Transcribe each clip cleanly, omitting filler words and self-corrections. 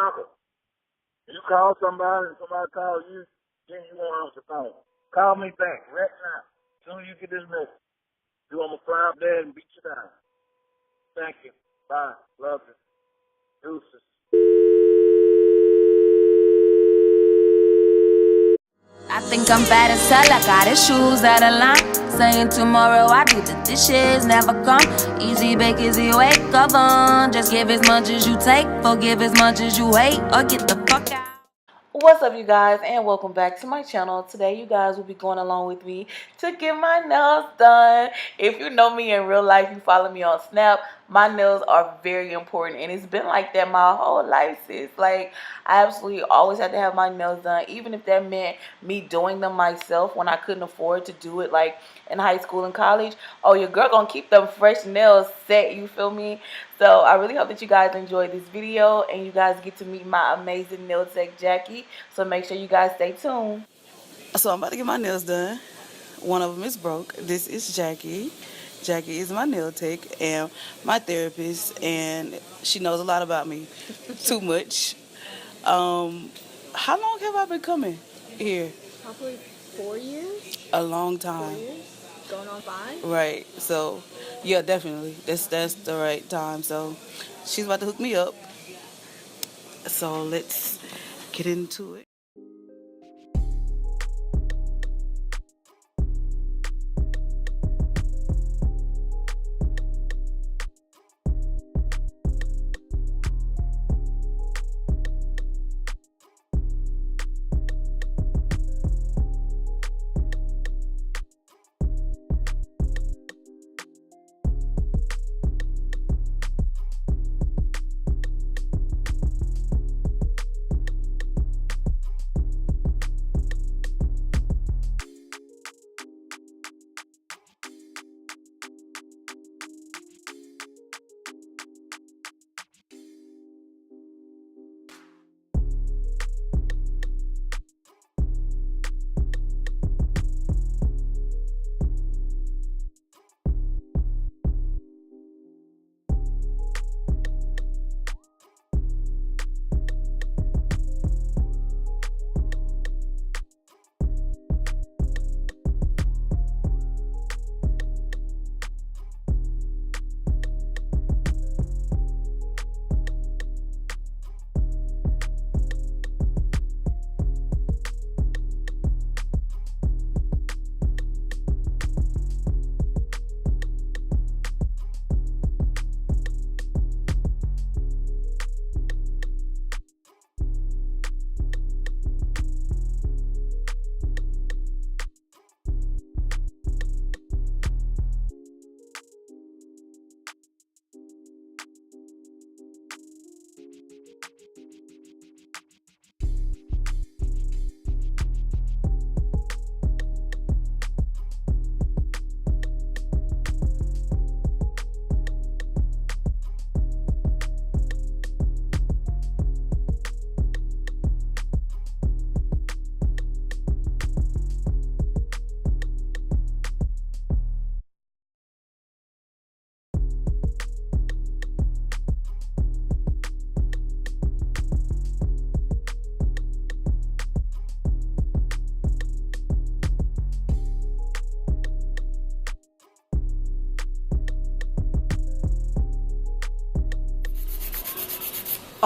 number. You call somebody and somebody call you, then you won't answer the phone. Call me back right now. As soon as you get this message, I'm going to fly up there and beat you down. Thank you. Bye. Love you. Deuces. I think I'm bad as hell, I got his shoes out of line. Saying tomorrow I do the dishes, never come. Easy bake, easy wake up on. Just give as much as you take, forgive as much as you hate, or get the fuck out. What's up, you guys, and welcome back to my channel. Today you guys will be going along with me to get my nails done. If you know me in real life, you follow me on Snap, my nails are very important, and it's been like that my whole life, sis. Like, I absolutely always had to have my nails done, even if that meant me doing them myself when I couldn't afford to do it, like in high school and college. Oh, your girl gonna keep them fresh nails set, you feel me? So I really hope that you guys enjoyed this video and you guys get to meet my amazing nail tech Jackie. So make sure you guys stay tuned. So I'm about to get my nails done. One of them is broke. This is Jackie. Jackie is my nail tech and my therapist, and she knows a lot about me. Too much. How long have I been coming here? Probably 4 years. A long time. 4 years. Going on 5. Right. So, yeah, definitely. That's the right time. So, she's about to hook me up. So, let's get into it.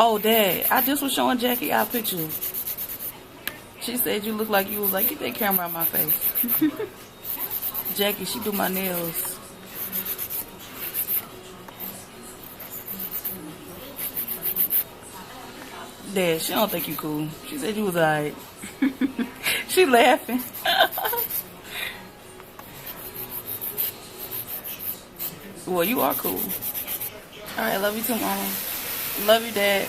Oh, Dad, I just was showing Jackie our picture. She said you look like you was like, get that camera out my face. Jackie, she do my nails. Dad, she don't think you cool. She said you was alright. She laughing. Well, you are cool. Alright, love you too, Mama. Love you, Dad.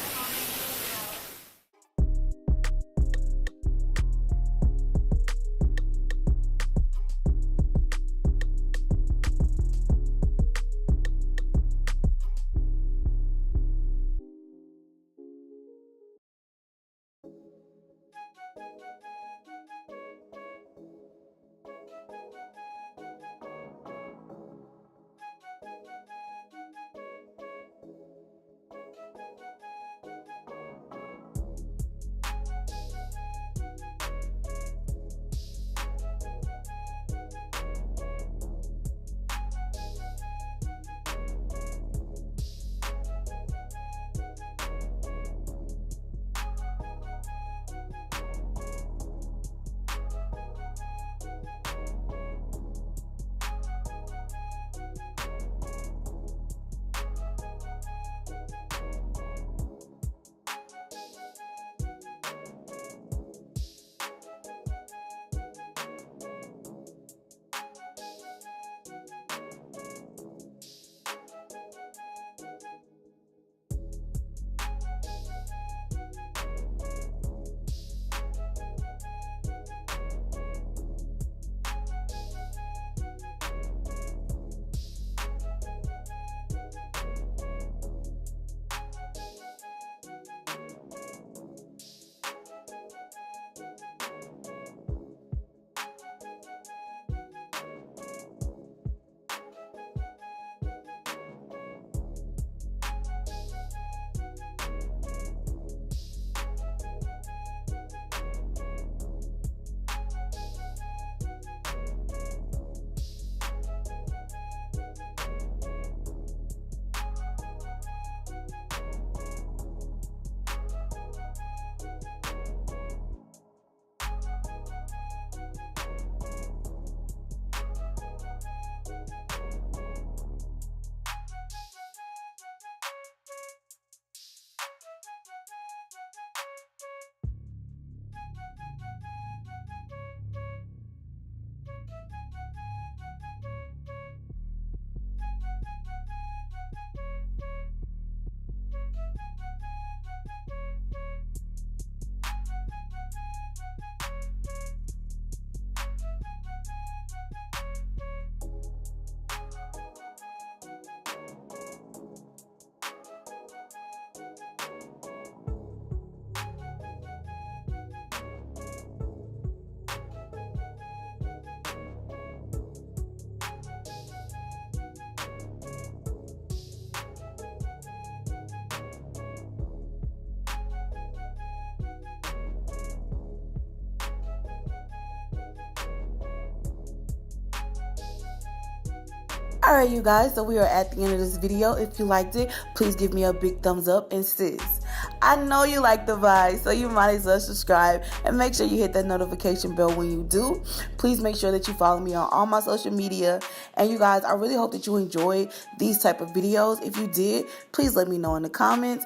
Alright, you guys, so we are at the end of this video. If you liked it, please give me a big thumbs up. And sis, I know you like the vibe, so you might as well subscribe and make sure you hit that notification bell when you do. Please make sure that you follow me on all my social media. And you guys, I really hope that you enjoyed these type of videos. If you did, please let me know in the comments.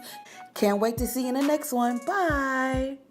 Can't wait to see you in the next one. Bye.